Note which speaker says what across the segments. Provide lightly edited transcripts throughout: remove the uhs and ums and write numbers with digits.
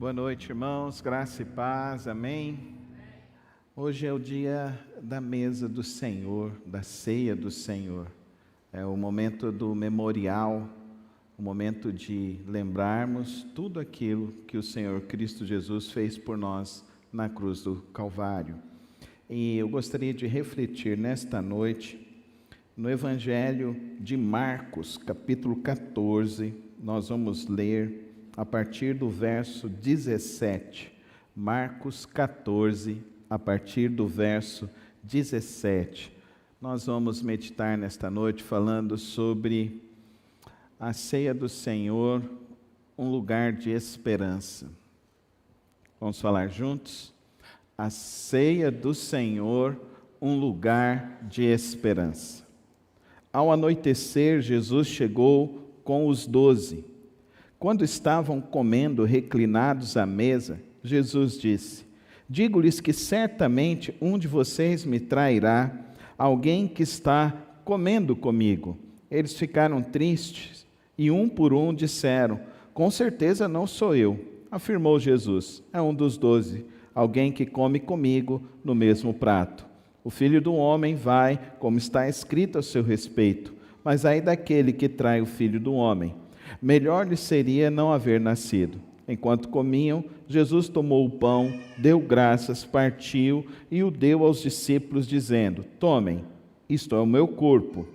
Speaker 1: Boa noite, irmãos, graça e paz, amém? Hoje é o dia da mesa do Senhor, da ceia do Senhor. É o momento do memorial, o momento de lembrarmos tudo aquilo que o Senhor Cristo Jesus fez por nós na cruz do Calvário. E eu gostaria de refletir nesta noite no Evangelho de Marcos, capítulo 14, nós vamos ler a partir do verso 17, Marcos 14, a partir do verso 17. Nós vamos meditar nesta noite falando sobre a ceia do Senhor, um lugar de esperança. Vamos falar juntos? A ceia do Senhor, um lugar de esperança. Ao anoitecer, Jesus chegou com os 12. Quando estavam comendo reclinados à mesa, Jesus disse: digo-lhes que certamente um de vocês me trairá, alguém que está comendo comigo. Eles ficaram tristes e um por um disseram: com certeza não sou eu. Afirmou Jesus: é um dos 12, alguém que come comigo no mesmo prato. O Filho do Homem vai, como está escrito a seu respeito, mas ai daquele que trai o Filho do Homem. Melhor lhe seria não haver nascido. Enquanto comiam, Jesus tomou o pão, deu graças, partiu e o deu aos discípulos, dizendo: tomem, isto é o meu corpo.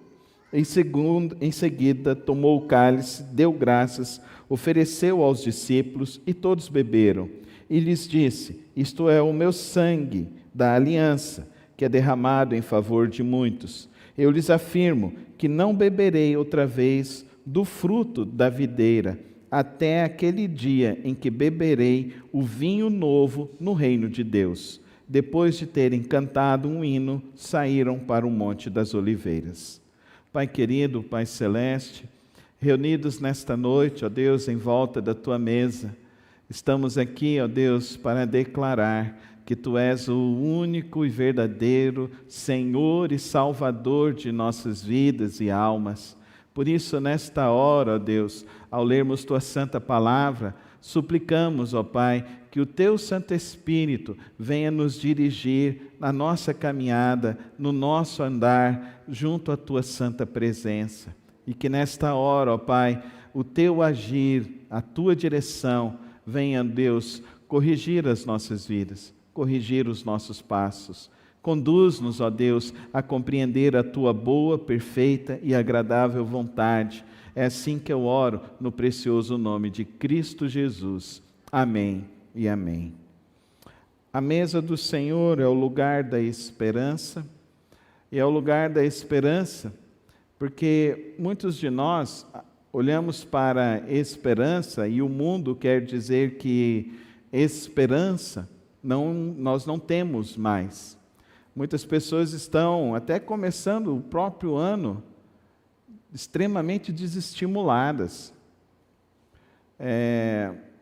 Speaker 1: Em seguida, tomou o cálice, deu graças, ofereceu aos discípulos e todos beberam. E lhes disse: isto é o meu sangue da aliança, que é derramado em favor de muitos. Eu lhes afirmo que não beberei outra vez do fruto da videira, até aquele dia em que beberei o vinho novo no reino de Deus. Depois de terem cantado um hino, saíram para o Monte das Oliveiras. Pai querido, Pai celeste, reunidos nesta noite, ó Deus, em volta da Tua mesa, estamos aqui, ó Deus, para declarar que Tu és o único e verdadeiro Senhor e Salvador de nossas vidas e almas. Por isso, nesta hora, ó Deus, ao lermos Tua Santa Palavra, suplicamos, ó Pai, que o Teu Santo Espírito venha nos dirigir na nossa caminhada, no nosso andar, junto à Tua Santa Presença. E que nesta hora, ó Pai, o Teu agir, a Tua direção, venha, Deus, corrigir as nossas vidas, corrigir os nossos passos. Conduz-nos, ó Deus, a compreender a Tua boa, perfeita e agradável vontade. É assim que eu oro, no precioso nome de Cristo Jesus. Amém e amém. A mesa do Senhor é o lugar da esperança, e é o lugar da esperança porque muitos de nós olhamos para a esperança e o mundo quer dizer que esperança nós não temos mais. Muitas pessoas estão até começando o próprio ano extremamente desestimuladas.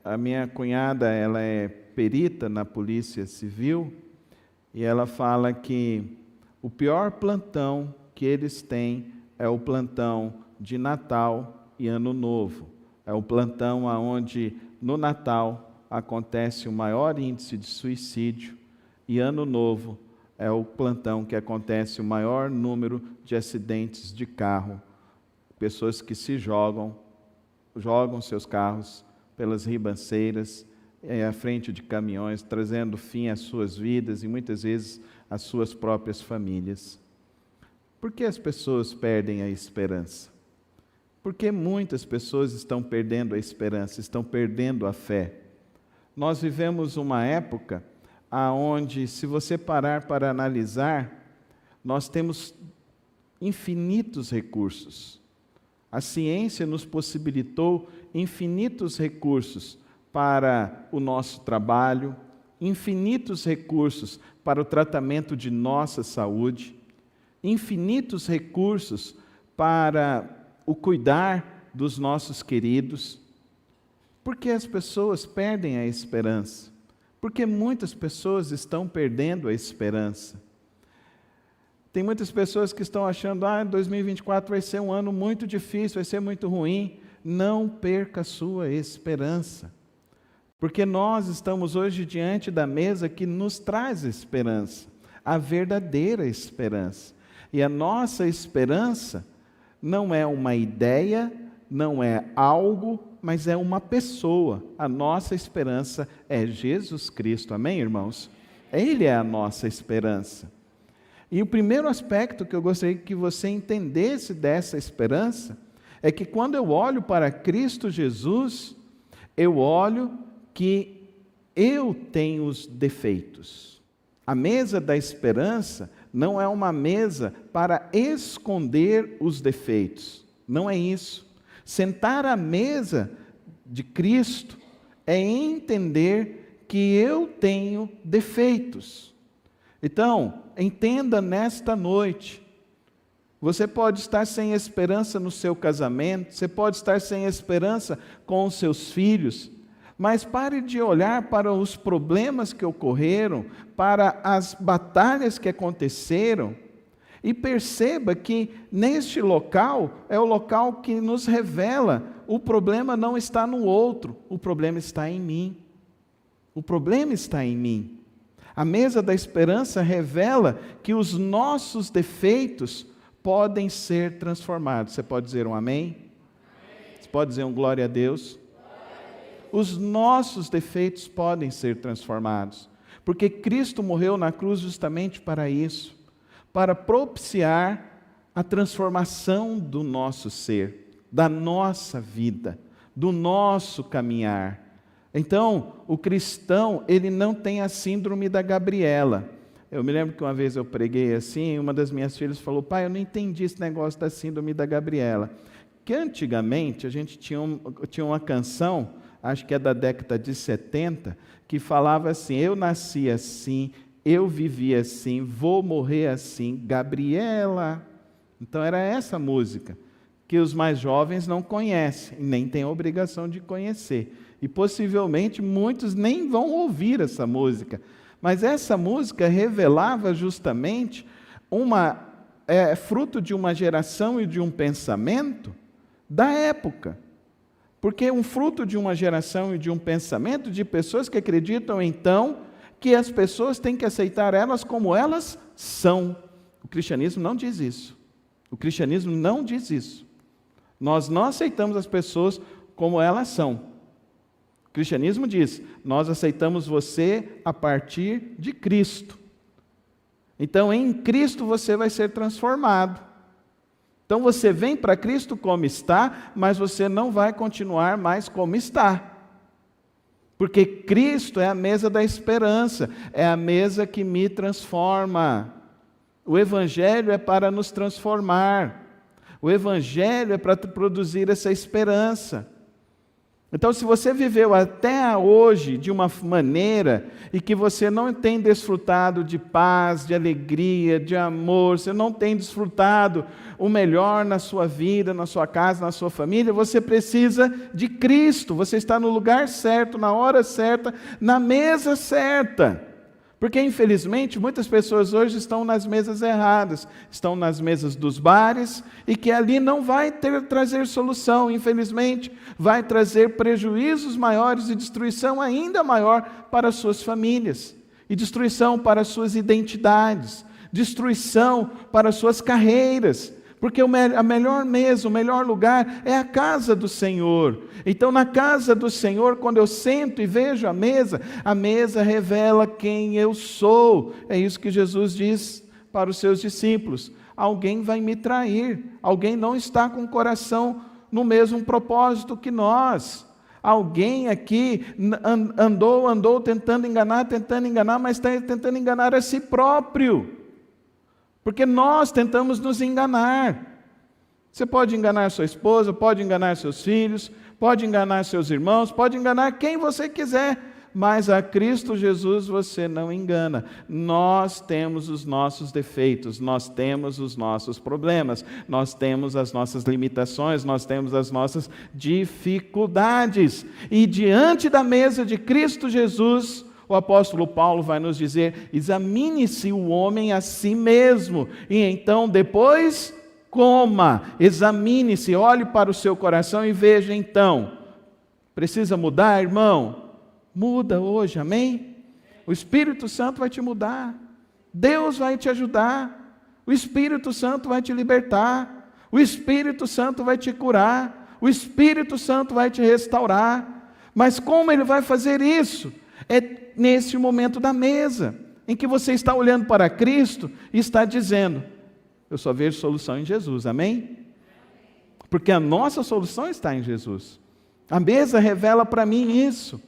Speaker 1: A minha cunhada, ela é perita na Polícia Civil e ela fala que o pior plantão que eles têm é o plantão de Natal e Ano Novo. É o plantão onde no Natal acontece o maior índice de suicídio e Ano Novo é o plantão que acontece o maior número de acidentes de carro. Pessoas que se jogam seus carros pelas ribanceiras, à frente de caminhões, trazendo fim às suas vidas e muitas vezes às suas próprias famílias. Por que as pessoas perdem a esperança? Por que muitas pessoas estão perdendo a esperança, estão perdendo a fé? Nós vivemos uma época onde, se você parar para analisar, nós temos infinitos recursos. A ciência nos possibilitou infinitos recursos para o nosso trabalho, infinitos recursos para o tratamento de nossa saúde, infinitos recursos para o cuidar dos nossos queridos. Por que as pessoas perdem a esperança? Porque muitas pessoas estão perdendo a esperança. Tem muitas pessoas que estão achando, 2024 vai ser um ano muito difícil, vai ser muito ruim. Não perca a sua esperança. Porque nós estamos hoje diante da mesa que nos traz esperança, a verdadeira esperança. E a nossa esperança não é uma ideia, não é algo, mas é uma pessoa. A nossa esperança é Jesus Cristo, amém, irmãos? Ele é a nossa esperança. E o primeiro aspecto que eu gostaria que você entendesse dessa esperança é que quando eu olho para Cristo Jesus, eu olho que eu tenho os defeitos. A mesa da esperança não é uma mesa para esconder os defeitos. Não é isso. Sentar à mesa de Cristo é entender que eu tenho defeitos. Então, entenda nesta noite, você pode estar sem esperança no seu casamento, você pode estar sem esperança com os seus filhos, mas pare de olhar para os problemas que ocorreram, para as batalhas que aconteceram, e perceba que neste local é o local que nos revela: o problema não está no outro, o problema está em mim. O problema está em mim. A mesa da esperança revela que os nossos defeitos podem ser transformados. Você pode dizer um amém? Você pode dizer um glória a Deus? Os nossos defeitos podem ser transformados, porque Cristo morreu na cruz justamente para isso, para propiciar a transformação do nosso ser, da nossa vida, do nosso caminhar. Então, o cristão, ele não tem a síndrome da Gabriela. Eu me lembro que uma vez eu preguei assim, uma das minhas filhas falou: pai, eu não entendi esse negócio da síndrome da Gabriela. Que antigamente a gente tinha uma canção, acho que é da década de 70, que falava assim: eu nasci assim, eu vivi assim, vou morrer assim, Gabriela. Então era essa música, que os mais jovens não conhecem, nem têm a obrigação de conhecer. E possivelmente muitos nem vão ouvir essa música. Mas essa música revelava justamente fruto de uma geração e de um pensamento da época. Porque um fruto de uma geração e de um pensamento de pessoas que acreditam então que as pessoas têm que aceitar elas como elas são. O cristianismo não diz isso. O cristianismo não diz isso. Nós não aceitamos as pessoas como elas são. O cristianismo diz: nós aceitamos você a partir de Cristo. Então, em Cristo você vai ser transformado. Então, você vem para Cristo como está, mas você não vai continuar mais como está. Porque Cristo é a mesa da esperança, é a mesa que me transforma. O Evangelho é para nos transformar. O Evangelho é para produzir essa esperança. Então, se você viveu até hoje de uma maneira e que você não tem desfrutado de paz, de alegria, de amor, você não tem desfrutado o melhor na sua vida, na sua casa, na sua família, você precisa de Cristo. Você está no lugar certo, na hora certa, na mesa certa. Porque, infelizmente, muitas pessoas hoje estão nas mesas erradas, estão nas mesas dos bares, e que ali não vai trazer solução, infelizmente, vai trazer prejuízos maiores e destruição ainda maior para as suas famílias, e destruição para as suas identidades, destruição para as suas carreiras, porque a melhor mesa, o melhor lugar é a casa do Senhor. Então, na casa do Senhor, quando eu sento e vejo a mesa revela quem eu sou. É isso que Jesus diz para os seus discípulos: alguém vai me trair, alguém não está com o coração no mesmo propósito que nós. Alguém aqui andou tentando enganar, mas está tentando enganar a si próprio. Porque nós tentamos nos enganar. Você pode enganar sua esposa, pode enganar seus filhos, pode enganar seus irmãos, pode enganar quem você quiser, mas a Cristo Jesus você não engana. Nós temos os nossos defeitos, nós temos os nossos problemas, nós temos as nossas limitações, nós temos as nossas dificuldades. E diante da mesa de Cristo Jesus, o apóstolo Paulo vai nos dizer: examine-se o homem a si mesmo, e então depois coma. Examine-se, olhe para o seu coração e veja então. Precisa mudar, irmão? Muda hoje, amém? O Espírito Santo vai te mudar. Deus vai te ajudar. O Espírito Santo vai te libertar. O Espírito Santo vai te curar. O Espírito Santo vai te restaurar. Mas como Ele vai fazer isso? É nesse momento da mesa, em que você está olhando para Cristo e está dizendo: eu só vejo solução em Jesus, amém? Porque a nossa solução está em Jesus. A mesa revela para mim isso.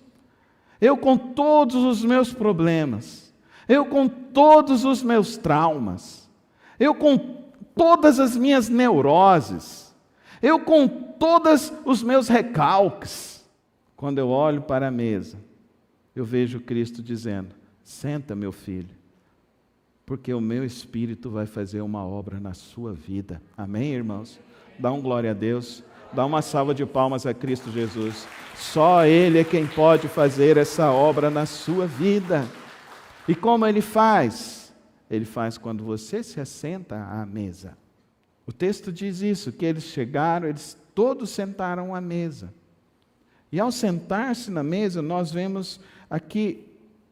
Speaker 1: Eu com todos os meus problemas, eu com todos os meus traumas, eu com todas as minhas neuroses, eu com todos os meus recalques, quando eu olho para a mesa, eu vejo Cristo dizendo: senta, meu filho, porque o meu Espírito vai fazer uma obra na sua vida. Amém, irmãos? Dá um glória a Deus. Dá uma salva de palmas a Cristo Jesus. Só Ele é quem pode fazer essa obra na sua vida. E como Ele faz? Ele faz quando você se assenta à mesa. O texto diz isso, que eles chegaram, eles todos sentaram à mesa. E ao sentar-se na mesa, nós vemos aqui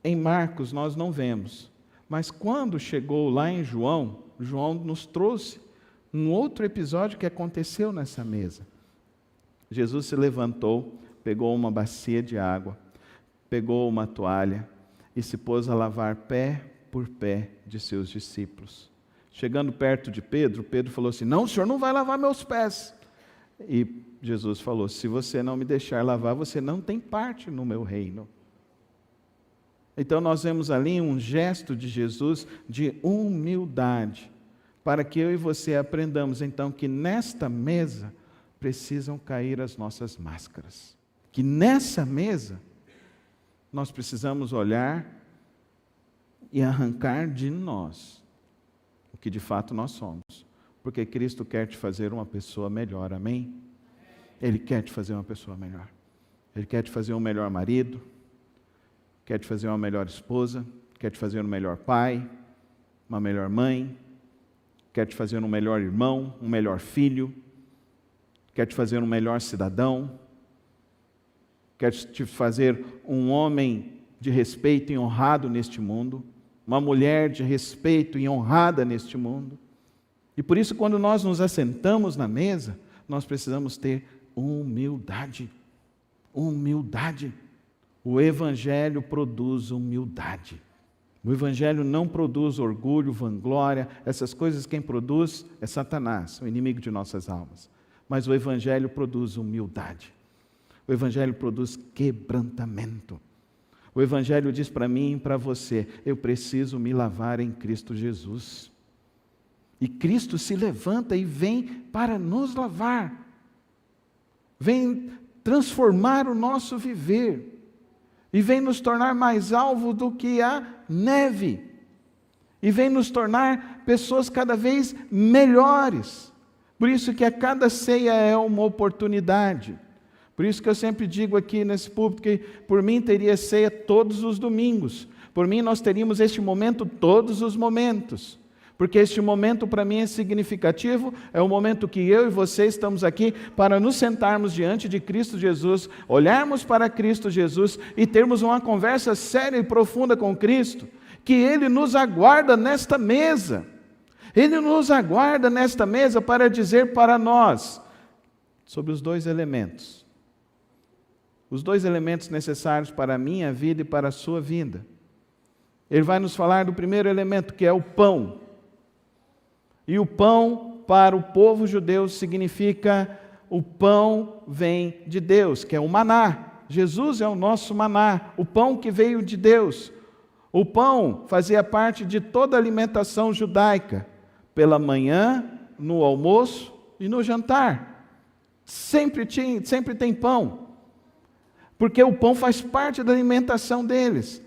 Speaker 1: em Marcos, nós não vemos. Mas quando chegou lá em João, João nos trouxe um outro episódio que aconteceu nessa mesa. Jesus se levantou, pegou uma bacia de água, pegou uma toalha e se pôs a lavar pé por pé de seus discípulos. Chegando perto de Pedro, Pedro falou assim: não, o senhor não vai lavar meus pés. E Jesus falou: se você não me deixar lavar, você não tem parte no meu reino. Então nós vemos ali um gesto de Jesus de humildade, para que eu e você aprendamos então que nesta mesa precisam cair as nossas máscaras. Que nessa mesa nós precisamos olhar e arrancar de nós o que de fato nós somos. Porque Cristo quer te fazer uma pessoa melhor, amém? Ele quer te fazer uma pessoa melhor. Ele quer te fazer um melhor marido, quer te fazer uma melhor esposa, quer te fazer um melhor pai, uma melhor mãe, quer te fazer um melhor irmão, um melhor filho, quer te fazer um melhor cidadão, quer te fazer um homem de respeito e honrado neste mundo, uma mulher de respeito e honrada neste mundo. E por isso, quando nós nos assentamos na mesa, nós precisamos ter humildade. Humildade. O Evangelho produz humildade. O Evangelho não produz orgulho, vanglória, essas coisas quem produz é Satanás, o inimigo de nossas almas. Mas o Evangelho produz humildade. O Evangelho produz quebrantamento. O Evangelho diz para mim e para você: eu preciso me lavar em Cristo Jesus. E Cristo se levanta e vem para nos lavar. Vem transformar o nosso viver. E vem nos tornar mais alvo do que a neve. E vem nos tornar pessoas cada vez melhores. Por isso que a cada ceia é uma oportunidade. Por isso que eu sempre digo aqui nesse púlpito que por mim teria ceia todos os domingos. Por mim nós teríamos este momento todos os momentos. Porque este momento para mim é significativo, é o momento que eu e você estamos aqui para nos sentarmos diante de Cristo Jesus, olharmos para Cristo Jesus e termos uma conversa séria e profunda com Cristo, que Ele nos aguarda nesta mesa. Ele nos aguarda nesta mesa para dizer para nós sobre os dois elementos. Os dois elementos necessários para a minha vida e para a sua vida. Ele vai nos falar do primeiro elemento, que é o pão. E o pão para o povo judeu significa o pão vem de Deus, que é o maná. Jesus é o nosso maná, o pão que veio de Deus. O pão fazia parte de toda a alimentação judaica. Pela manhã, no almoço e no jantar. Sempre tem pão. Porque o pão faz parte da alimentação deles.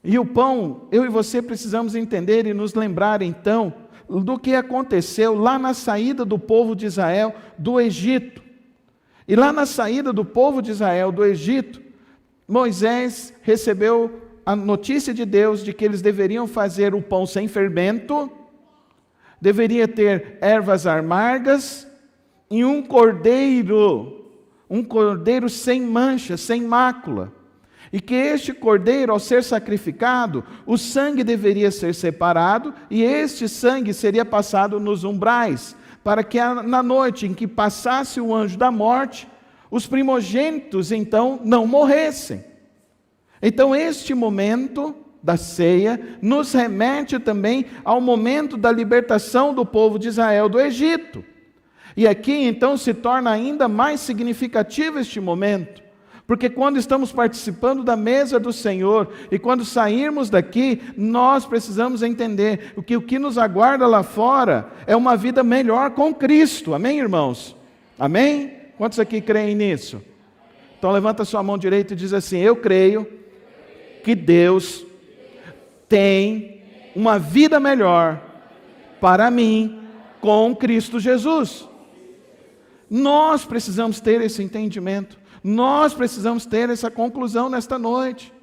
Speaker 1: E o pão, eu e você precisamos entender e nos lembrar então do que aconteceu lá na saída do povo de Israel do Egito. E lá na saída do povo de Israel do Egito, Moisés recebeu a notícia de Deus de que eles deveriam fazer o pão sem fermento, deveria ter ervas amargas e um cordeiro sem mancha, sem mácula. E que este cordeiro, ao ser sacrificado, o sangue deveria ser separado e este sangue seria passado nos umbrais, para que na noite em que passasse o anjo da morte, os primogênitos então não morressem. Então este momento da ceia nos remete também ao momento da libertação do povo de Israel do Egito. E aqui então se torna ainda mais significativo este momento, porque quando estamos participando da mesa do Senhor e quando sairmos daqui, nós precisamos entender que o que nos aguarda lá fora é uma vida melhor com Cristo. Amém, irmãos? Amém? Quantos aqui creem nisso? Então levanta sua mão direita e diz assim: eu creio que Deus tem uma vida melhor para mim com Cristo Jesus. Nós precisamos ter esse entendimento. Nós precisamos ter essa conclusão nesta noite.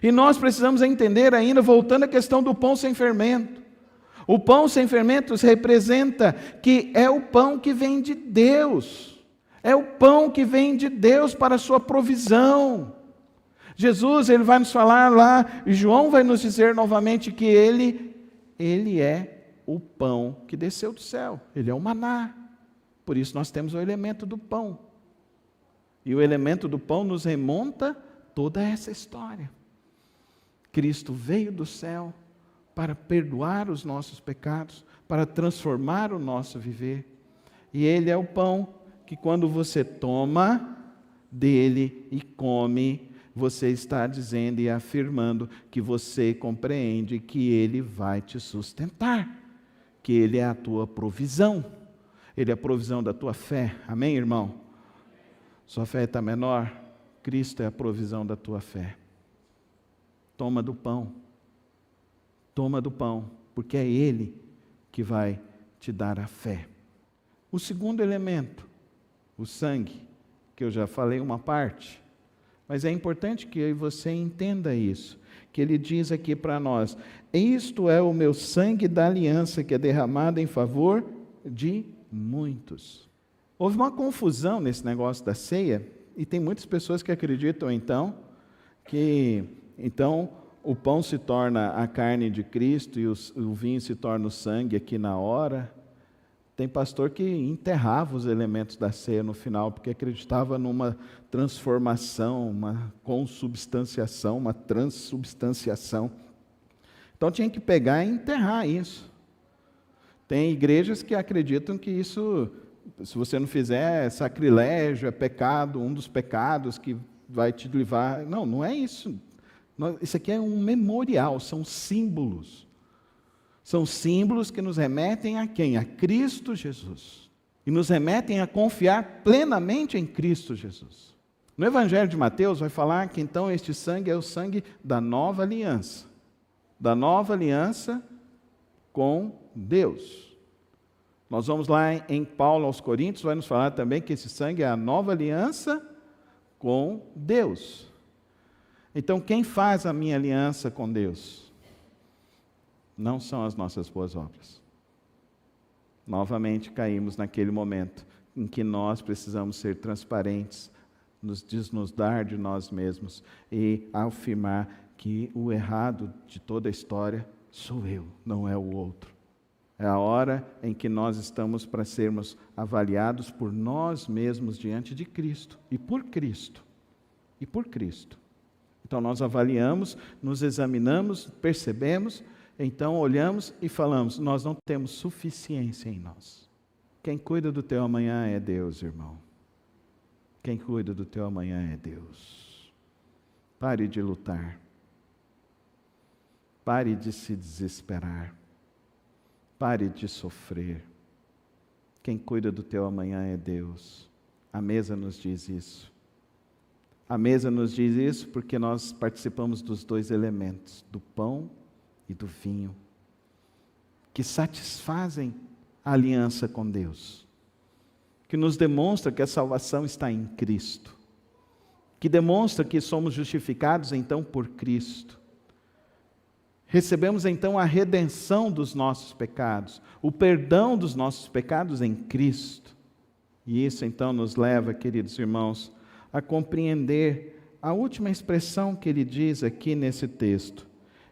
Speaker 1: E nós precisamos entender ainda, voltando à questão do pão sem fermento. O pão sem fermentos representa que é o pão que vem de Deus. É o pão que vem de Deus para a sua provisão. Jesus, ele vai nos falar lá, e João vai nos dizer novamente que ele é o pão que desceu do céu. Ele é o maná. Por isso nós temos o elemento do pão. E o elemento do pão nos remonta toda essa história. Cristo veio do céu para perdoar os nossos pecados, para transformar o nosso viver. E Ele é o pão que quando você toma dele e come, você está dizendo e afirmando que você compreende que Ele vai te sustentar, que Ele é a tua provisão, Ele é a provisão da tua fé. Amém, irmão? Sua fé está menor, Cristo é a provisão da tua fé. Toma do pão, porque é Ele que vai te dar a fé. O segundo elemento, o sangue, que eu já falei uma parte, mas é importante que eu e você entenda isso, que ele diz aqui para nós: isto é o meu sangue da aliança que é derramado em favor de muitos. Houve uma confusão nesse negócio da ceia, e tem muitas pessoas que acreditam que o pão se torna a carne de Cristo e o vinho se torna o sangue aqui na hora. Tem pastor que enterrava os elementos da ceia no final, porque acreditava numa transformação, uma consubstanciação, uma transubstanciação. Então tinha que pegar e enterrar isso. Tem igrejas que acreditam que isso, se você não fizer, é sacrilégio, é pecado, um dos pecados que vai te levar. Não, não é isso. Isso aqui é um memorial, são símbolos. São símbolos que nos remetem a quem? A Cristo Jesus. E nos remetem a confiar plenamente em Cristo Jesus. No Evangelho de Mateus vai falar que então este sangue é o sangue da nova aliança. Da nova aliança com Deus. Nós vamos lá em Paulo aos Coríntios, vai nos falar também que esse sangue é a nova aliança com Deus. Então, quem faz a minha aliança com Deus? Não são as nossas boas obras. Novamente caímos naquele momento em que nós precisamos ser transparentes, nos desnudar de nós mesmos e afirmar que o errado de toda a história sou eu, não é o outro. É a hora em que nós estamos para sermos avaliados por nós mesmos diante de Cristo e por Cristo. E por Cristo. Então nós avaliamos, nos examinamos, percebemos, então olhamos e falamos: nós não temos suficiência em nós. Quem cuida do teu amanhã é Deus, irmão. Quem cuida do teu amanhã é Deus. Pare de lutar. Pare de se desesperar. Pare de sofrer. Quem cuida do teu amanhã é Deus. A mesa nos diz isso. A mesa nos diz isso porque nós participamos dos dois elementos, do pão e do vinho, que satisfazem a aliança com Deus, que nos demonstra que a salvação está em Cristo, que demonstra que somos justificados então por Cristo. Recebemos então a redenção dos nossos pecados, o perdão dos nossos pecados em Cristo. E isso então nos leva, queridos irmãos, a compreender a última expressão que ele diz aqui nesse texto: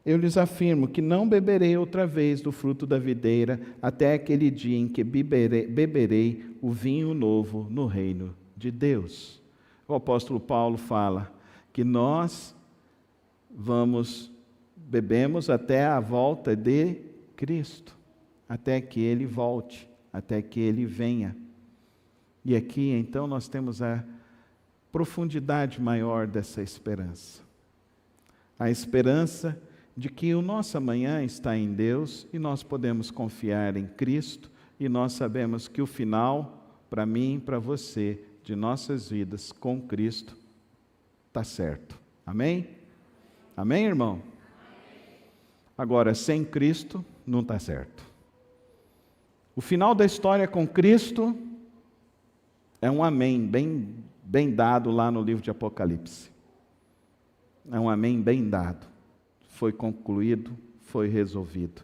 Speaker 1: eu lhes afirmo que não beberei outra vez do fruto da videira até aquele dia em que beberei o vinho novo no reino de Deus. O apóstolo Paulo fala que nós bebemos até a volta de Cristo, até que Ele volte, até que Ele venha. E aqui então nós temos a profundidade maior dessa esperança. A esperança de que o nosso amanhã está em Deus e nós podemos confiar em Cristo, e nós sabemos que o final, para mim e para você, de nossas vidas com Cristo, está certo. Amém? Amém, irmão? Agora, sem Cristo, não está certo. O final da história com Cristo é um amém bem dado lá no livro de Apocalipse. É um amém bem dado. Foi concluído, foi resolvido.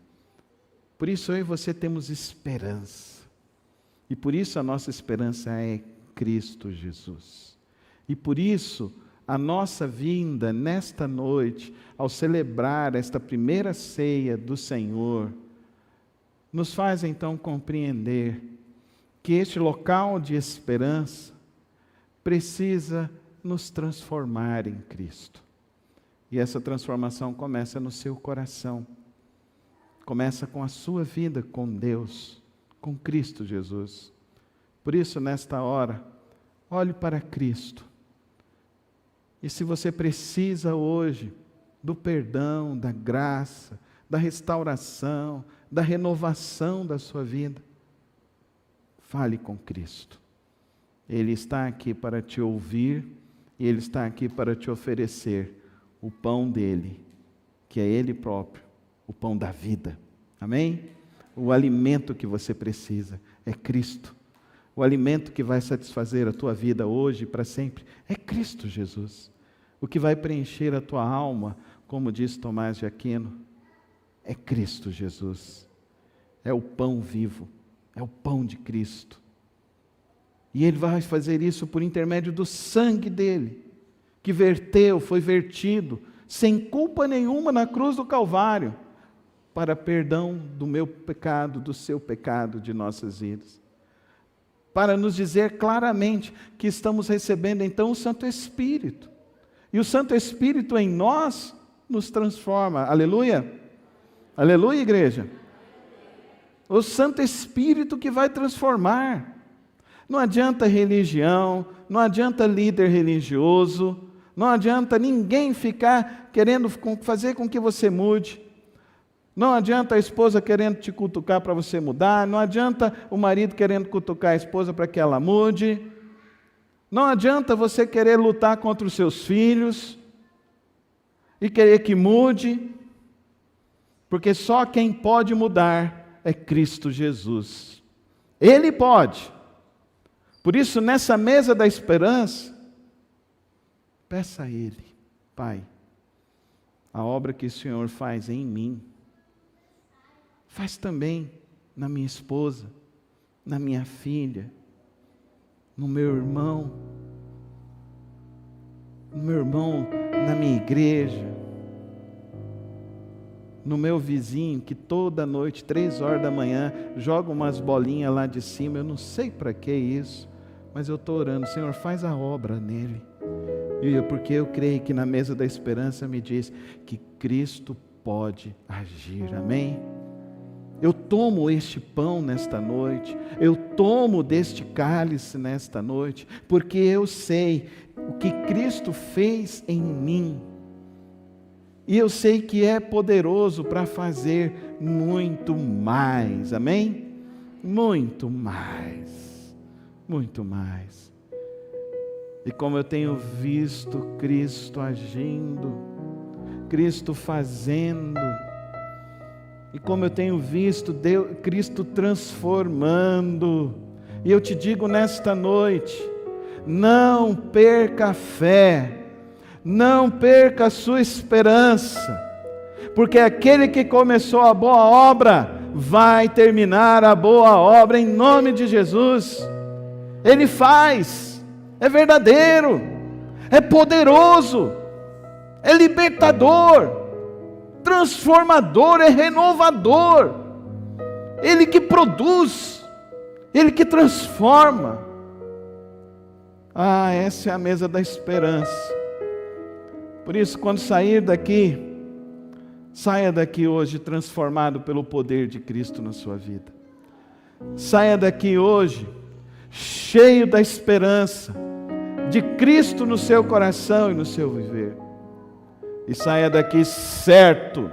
Speaker 1: Por isso eu e você temos esperança. E por isso a nossa esperança é Cristo Jesus. E por isso a nossa vinda nesta noite, ao celebrar esta primeira ceia do Senhor, nos faz então compreender que este local de esperança precisa nos transformar em Cristo. E essa transformação começa no seu coração. Começa com a sua vida com Deus, com Cristo Jesus. Por isso, nesta hora, olhe para Cristo. E se você precisa hoje do perdão, da graça, da restauração, da renovação da sua vida, fale com Cristo. Ele está aqui para te ouvir e Ele está aqui para te oferecer o pão dele, que é Ele próprio, o pão da vida. Amém? O alimento que você precisa é Cristo. O alimento que vai satisfazer a tua vida hoje e para sempre é Cristo Jesus. O que vai preencher a tua alma, como diz Tomás de Aquino, é Cristo Jesus. É o pão vivo, é o pão de Cristo. E Ele vai fazer isso por intermédio do sangue dele, que foi vertido, sem culpa nenhuma na cruz do Calvário, para perdão do meu pecado, do seu pecado, de nossas vidas. Para nos dizer claramente que estamos recebendo então o Santo Espírito. E o Santo Espírito em nós nos transforma. Aleluia? Aleluia, igreja? O Santo Espírito que vai transformar. Não adianta religião, não adianta líder religioso, não adianta ninguém ficar querendo fazer com que você mude. Não adianta a esposa querendo te cutucar para você mudar, não adianta o marido querendo cutucar a esposa para que ela mude. Não adianta você querer lutar contra os seus filhos e querer que mude, porque só quem pode mudar é Cristo Jesus. Ele pode. Por isso, nessa mesa da esperança, peça a Ele: Pai, a obra que o Senhor faz em mim, faz também na minha esposa, na minha filha, no meu irmão, na minha igreja, no meu vizinho que toda noite, 3 horas da manhã, joga umas bolinhas lá de cima. Eu não sei para que isso, mas eu estou orando: Senhor, faz a obra nele. Porque eu creio que na mesa da esperança me diz que Cristo pode agir. Amém? Eu tomo este pão nesta noite, eu tomo deste cálice nesta noite, porque eu sei o que Cristo fez em mim. E eu sei que é poderoso para fazer muito mais. Amém? Muito mais. Muito mais. E como eu tenho visto Cristo agindo, Cristo fazendo, e como eu tenho visto Cristo transformando, e eu te digo nesta noite: não perca a fé, não perca a sua esperança, porque aquele que começou a boa obra vai terminar a boa obra em nome de Jesus. Ele faz, é verdadeiro. é poderoso, é libertador, transformador, é renovador. Ele que produz, Ele que transforma. Essa é a mesa da esperança. Por isso, quando sair daqui, saia daqui hoje transformado pelo poder de Cristo na sua vida. Saia daqui hoje cheio da esperança de Cristo no seu coração e no seu viver. E saia daqui certo.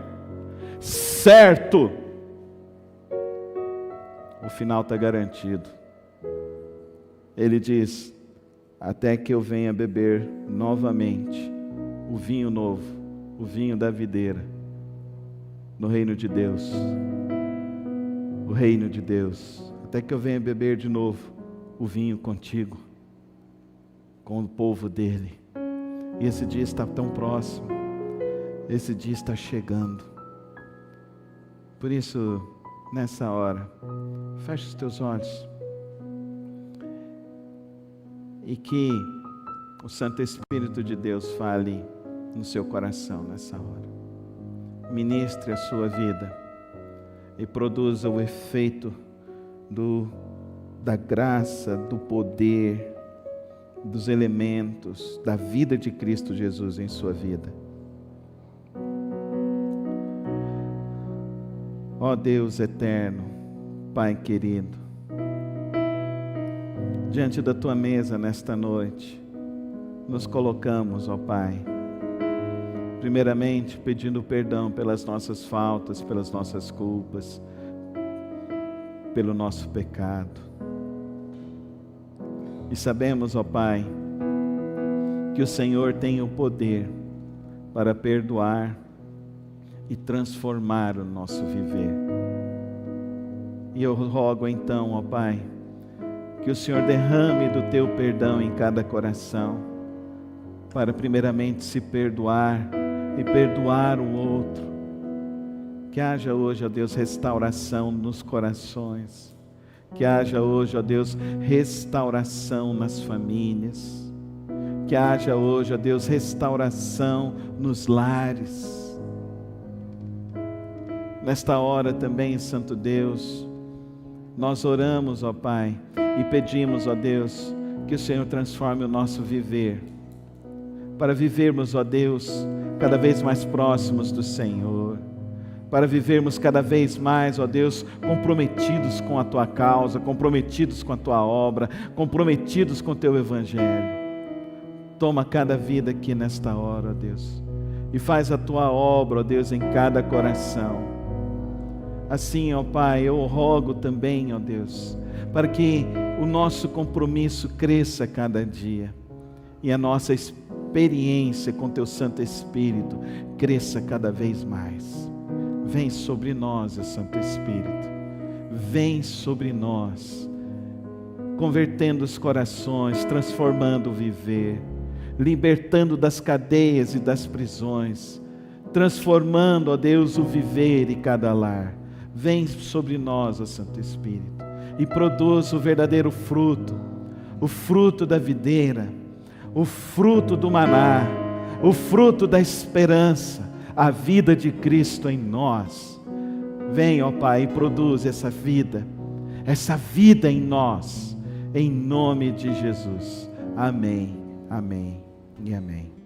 Speaker 1: O final está garantido. Ele diz: até que eu venha beber novamente o vinho novo, o vinho da videira, no reino de Deus. O reino de Deus. Até que eu venha beber de novo o vinho contigo, com o povo dele. E esse dia está tão próximo. Esse dia está chegando. Por isso, nessa hora, feche os teus olhos. E que o Santo Espírito de Deus fale no seu coração nessa hora. Ministre a sua vida e produza o efeito da graça, do poder, dos elementos, da vida de Cristo Jesus em sua vida. Ó Deus eterno, Pai querido, diante da Tua mesa nesta noite, nos colocamos, ó Pai, primeiramente pedindo perdão pelas nossas faltas, pelas nossas culpas, pelo nosso pecado. E sabemos, ó Pai, que o Senhor tem o poder para perdoar e transformar o nosso viver. E eu rogo então, ó Pai, que o Senhor derrame do Teu perdão em cada coração, para primeiramente se perdoar e perdoar o outro. Que haja hoje, ó Deus, restauração nos corações. Que haja hoje, ó Deus, restauração nas famílias. Que haja hoje, ó Deus, restauração nos lares. Nesta hora também, Santo Deus, nós oramos, ó Pai, e pedimos, ó Deus, que o Senhor transforme o nosso viver, para vivermos, ó Deus, cada vez mais próximos do Senhor, para vivermos cada vez mais, ó Deus, comprometidos com a Tua causa, comprometidos com a Tua obra, comprometidos com o Teu Evangelho. Toma cada vida aqui nesta hora, ó Deus, e faz a Tua obra, ó Deus, em cada coração. Assim, ó Pai, eu rogo também, ó Deus, para que o nosso compromisso cresça cada dia e a nossa experiência com Teu Santo Espírito cresça cada vez mais. Vem sobre nós, ó Santo Espírito, vem sobre nós, convertendo os corações, transformando o viver, libertando das cadeias e das prisões, transformando, ó Deus, o viver e cada lar. Vem sobre nós, ó Santo Espírito, e produz o verdadeiro fruto, o fruto da videira, o fruto do maná, o fruto da esperança, a vida de Cristo em nós. Vem, ó Pai, e produz essa vida em nós, em nome de Jesus. Amém, amém e amém.